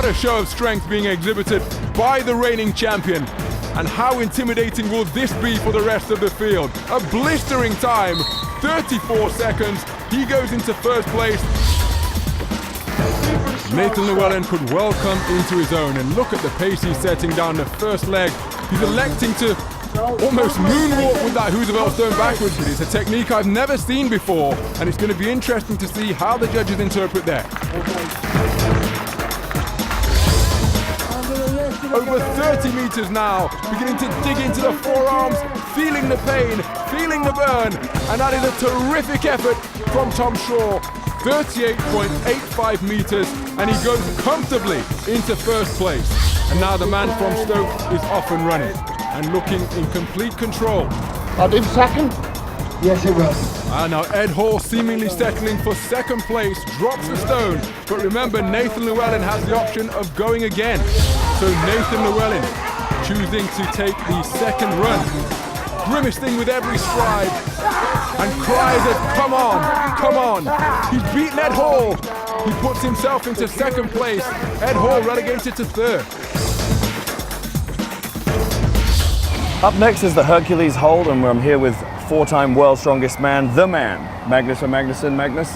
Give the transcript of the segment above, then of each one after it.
What a show of strength being exhibited by the reigning champion. And how intimidating will this be for the rest of the field? A blistering time, 34 seconds. He goes into first place. Nathan Llewellyn could well come into his own, and look at the pace he's setting down the first leg. He's electing to almost moonwalk with that Roosevelt stone backwards. It's a technique I've never seen before, and it's going to be interesting to see how the judges interpret that. Over 30 meters now, beginning to dig into the forearms, feeling the pain, feeling the burn, and that is a terrific effort from Tom Shaw. 38.85 meters, and he goes comfortably into first place. And now the man from Stoke is off and running and looking in complete control. I'll do second. Yes, it will. And now Ed Hall seemingly settling for second place, drops the stone. But remember, Nathan Llewellyn has the option of going again. So Nathan Llewellyn choosing to take the second run, grimacing with every stride, and cries of, come on, come on. He's beaten Ed Hall. He puts himself into second place. Ed Hall relegated to third. Up next is the Hercules hold, and I'm here with four-time world's strongest man, the man, Magnus or Magnusson. Magnus,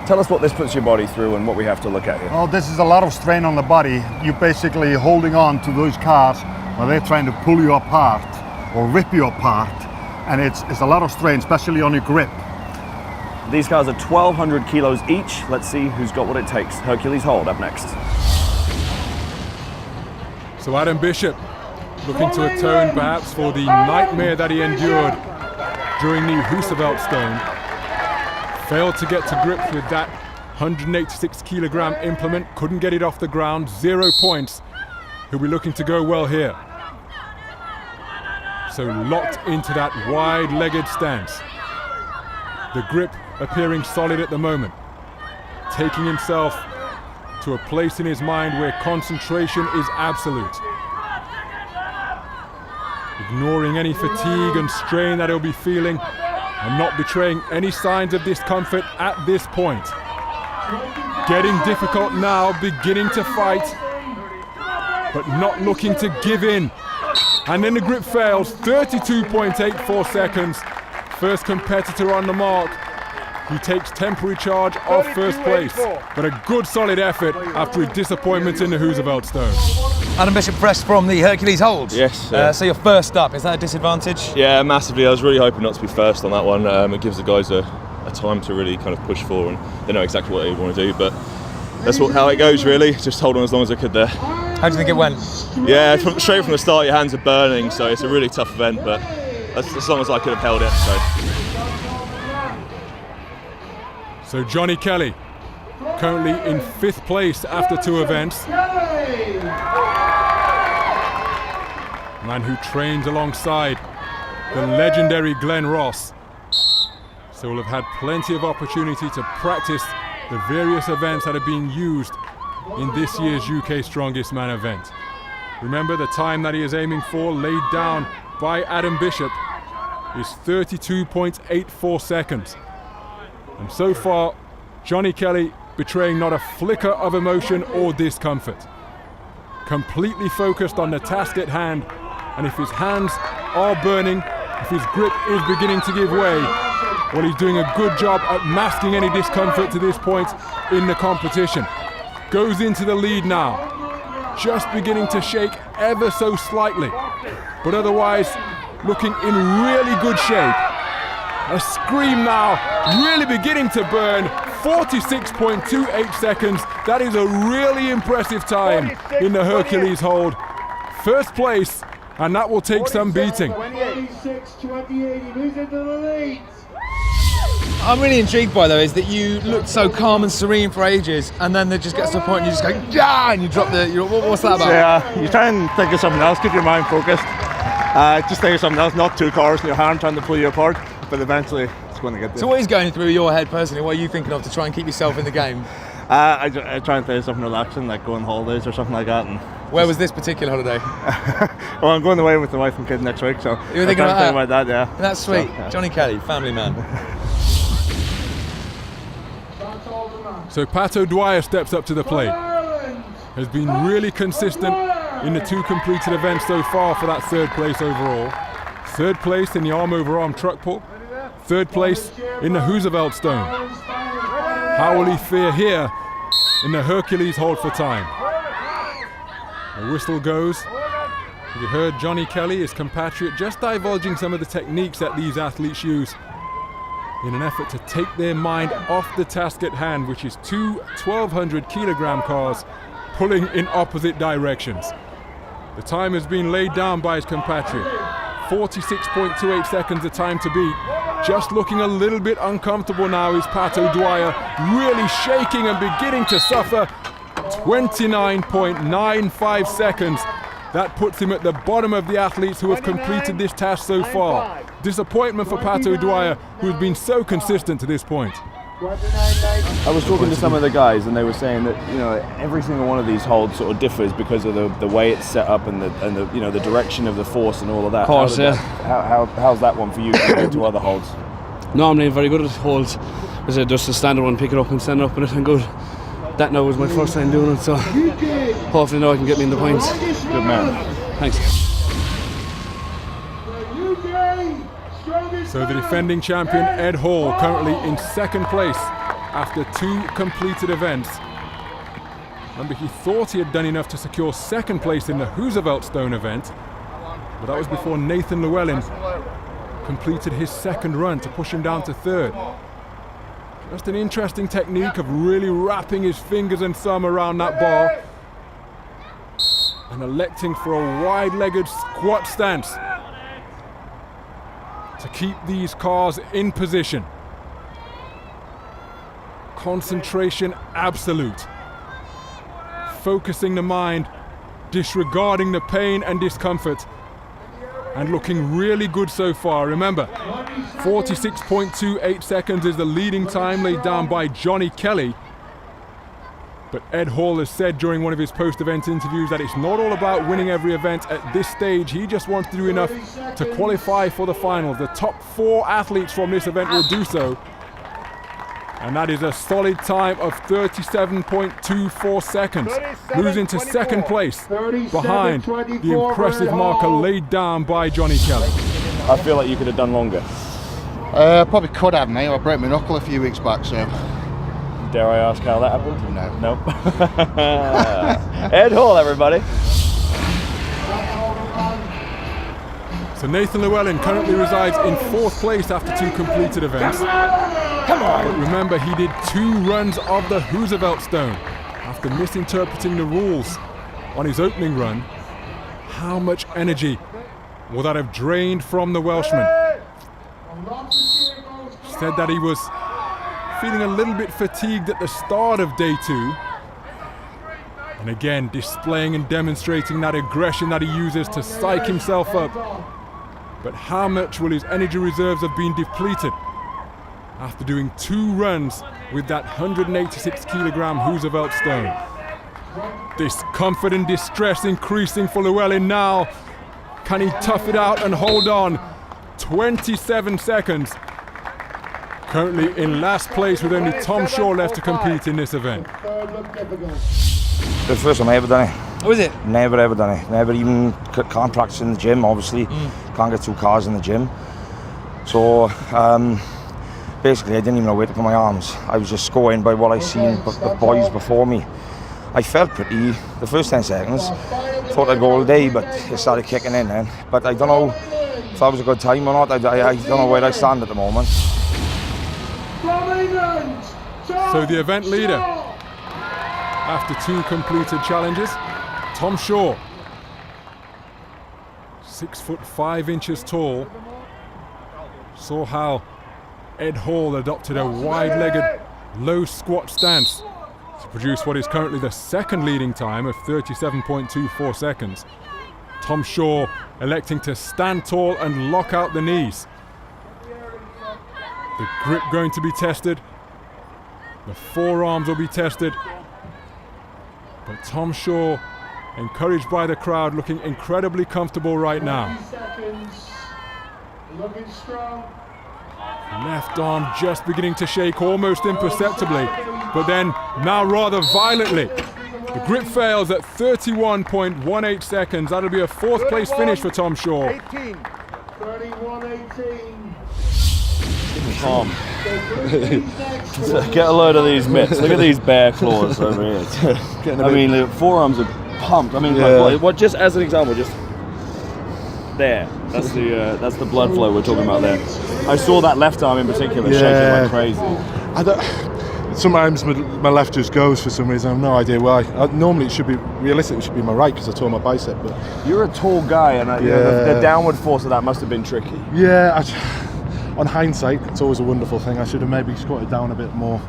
tell us what this puts your body through and what we have to look at here. Oh, this is a lot of strain on the body. You're basically holding on to those cars while they're trying to pull you apart or rip you apart, and it's a lot of strain, especially on your grip. These cars are 1,200 kilos each. Let's see who's got what it takes. Hercules hold up next. So Adam Bishop looking to atone perhaps for the nightmare that he endured during the Roosevelt stone. Failed to get to grips with that 186 kilogram implement, couldn't get it off the ground, 0 points. He'll be looking to go well here. So locked into that wide-legged stance. The grip appearing solid at the moment. Taking himself to a place in his mind where concentration is absolute. Ignoring any fatigue and strain that he'll be feeling, and not betraying any signs of discomfort at this point. Getting difficult now, beginning to fight, but not looking to give in. And then the grip fails, 32.84 seconds. First competitor on the mark. He takes temporary charge of first place, but a good solid effort after a disappointment in the Roosevelt stone. Adam Bishop fresh from the Hercules hold. Yes. So you're first up, is that a disadvantage? Yeah, massively. I was really hoping not to be first on that one. It gives the guys a time to really kind of push for, and they know exactly what they want to do, but that's how it goes really. Just hold on as long as I could there. How do you think it went? Yeah, straight from the start your hands are burning, so it's a really tough event, but as long as I could have held it. So Johnny Kelly, currently in 5th place after 2 events. Man who trains alongside the legendary Glenn Ross. So will have had plenty of opportunity to practice the various events that are being used in this year's UK Strongest Man event. Remember, the time that he is aiming for, laid down by Adam Bishop, is 32.84 seconds. And so far, Johnny Kelly betraying not a flicker of emotion or discomfort. Completely focused on the task at hand, and if his hands are burning, if his grip is beginning to give way, well, he's doing a good job at masking any discomfort to this point in the competition. Goes into the lead now, just beginning to shake ever so slightly, but otherwise looking in really good shape. A scream now, really beginning to burn, 46.28 seconds. That is a really impressive time in the Hercules hold. First place, and that will take some beating. 26-28, he moves into the lead. I'm really intrigued by though is that you looked so calm and serene for ages, and then it just gets to a point and you just go, yeah, and you drop the, what's that about? Yeah, you try and think of something else, keep your mind focused. Just think of something else, not 2 cars in your hand trying to pull you apart, but eventually it's going to get there. So what is going through your head personally? What are you thinking of to try and keep yourself in the game? I try and think of something relaxing, like going on holidays or something like that. And where was this particular holiday? Well, I'm going away with the wife and kid next week, so you were thinking about that, yeah. That's sweet. So, yeah. Johnny Kelly, family man. So Pat O'Dwyer steps up to the plate. has been really consistent in the 2 completed events so far for that 3rd place overall. 3rd place in the arm-over-arm truck pull. 3rd place in the Roosevelt Stone. How will he fare here in the Hercules hold for time? The whistle goes. You heard Johnny Kelly, his compatriot, just divulging some of the techniques that these athletes use in an effort to take their mind off the task at hand, which is 2 1,200 kilogram cars pulling in opposite directions. The time has been laid down by his compatriot. 46.28 seconds the time to beat. Just looking a little bit uncomfortable now is Pat O'Dwyer, really shaking and beginning to suffer. 29.95 seconds. That puts him at the bottom of the athletes who have completed this task so far. Disappointment for Pat O'Dwyer, who's been so consistent to this point. I was talking to some of the guys, and they were saying that every single one of these holds sort of differs because of the way it's set up and the direction of the force and all of that. Of course, How's that one for you compared to other holds? Normally I'm very good at holds. I said just a standard one, pick it up and stand up in it, and good. That now was my first time doing it, so hopefully now I can get me in the points. Good man. Thanks. So the defending champion Ed Hall currently in 2nd place after 2 completed events. Remember, he thought he had done enough to secure 2nd place in the Roosevelt Stone event, but that was before Nathan Llewellyn completed his 2nd run to push him down to 3rd. Just an interesting technique of really wrapping his fingers and thumb around that bar and electing for a wide-legged squat stance to keep these cars in position. Concentration absolute. Focusing the mind, disregarding the pain and discomfort, and looking really good so far. Remember, 46.28 seconds is the leading time laid down by Johnny Kelly. But Ed Hall has said during one of his post-event interviews that it's not all about winning every event at this stage. He just wants to do enough to qualify for the finals. The top 4 athletes from this event will do so. And that is a solid time of 37.24 seconds. Moves into 2nd place behind the impressive marker laid down by Johnny Kelly. I feel like you could have done longer. Probably could have, mate. I broke my knuckle a few weeks back, so. Dare I ask how that happened? No. Nope. Ed Hall, everybody. So Nathan Llewellyn currently resides in 4th place after 2 completed events. Come on! But remember, he did 2 runs of the Roosevelt Stone after misinterpreting the rules on his opening run. How much energy will that have drained from the Welshman? Said that he was feeling a little bit fatigued at the start of day 2. And again, displaying and demonstrating that aggression that he uses to psych himself up. But how much will his energy reserves have been depleted after doing 2 runs with that 186 kilogram Roosevelt Stone? Discomfort and distress increasing for Llewellyn now. Can he tough it out and hold on? 27 seconds. Currently in last place with only Tom Shaw left to compete in this event. The first time I ever done it. How was it? Never ever done it. Never even can't practice in the gym, obviously. Can't get 2 cars in the gym. So basically I didn't even know where to put my arms. I was just going by what I seen the boys before me. I felt pretty the first 10 seconds. Thought I'd go all day, but it started kicking in then. But I don't know if that was a good time or not. I don't know where I stand at the moment. So the event leader, after 2 completed challenges, Tom Shaw, 6'5" tall, saw how Ed Hall adopted a wide-legged, low squat stance to produce what is currently the 2nd leading time of 37.24 seconds. Tom Shaw electing to stand tall and lock out the knees. The grip going to be tested. The forearms will be tested. But Tom Shaw, encouraged by the crowd, looking incredibly comfortable right now. Left arm just beginning to shake almost imperceptibly, but then now rather violently. The grip fails at 31.18 seconds. That'll be a fourth place finish for Tom Shaw. 31-18. Calm. Get a load of these mitts. Look at these bear claws over here. I mean, the forearms are pumped. I mean, like, what? Just as an example, just there. That's the blood flow we're talking about there. I saw that left arm in particular shaking like crazy. Sometimes my left just goes for some reason. I have no idea why. Normally it should be realistic. It should be my right because I tore my bicep. But you're a tall guy, and you know, the downward force of that must have been tricky. Yeah. On hindsight, it's always a wonderful thing. I should have maybe squatted down a bit more.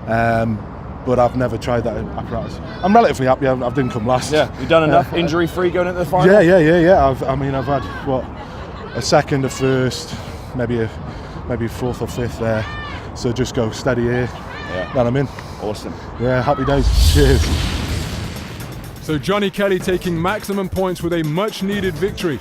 But I've never tried that apparatus. I'm relatively happy. I didn't come last. Yeah. You've done enough injury-free going into the final. Yeah. I've had a second, a first, maybe fourth or fifth there. So just go steady here. Yeah. Then I'm in. Awesome. Yeah, happy days. Cheers. So Johnny Kelly taking maximum points with a much-needed victory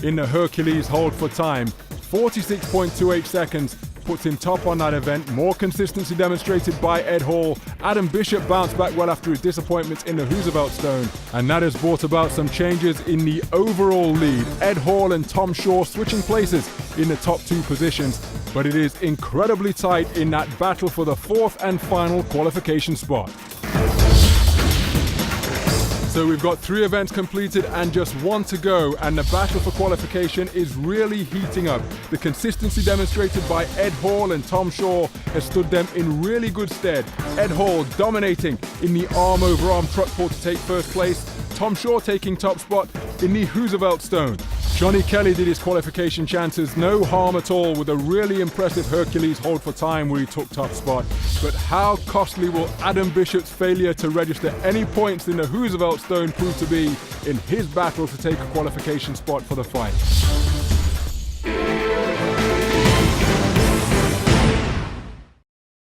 in the Hercules hold for time. 46.28 seconds puts him top on that event. More consistency demonstrated by Ed Hall. Adam Bishop bounced back well after his disappointments in the Roosevelt Stone, and that has brought about some changes in the overall lead. Ed Hall and Tom Shaw switching places in the top two positions, but it is incredibly tight in that battle for the fourth and final qualification spot. So we've got 3 events completed and just 1 to go, and the battle for qualification is really heating up. The consistency demonstrated by Ed Hall and Tom Shaw has stood them in really good stead. Ed Hall dominating in the arm-over-arm truck pull to take first place. Tom Shaw taking top spot in the Roosevelt Stone. Johnny Kelly did his qualification chances no harm at all with a really impressive Hercules hold for time where he took top spot. But how costly will Adam Bishop's failure to register any points in the Roosevelt Stone prove to be in his battle to take a qualification spot for the fight?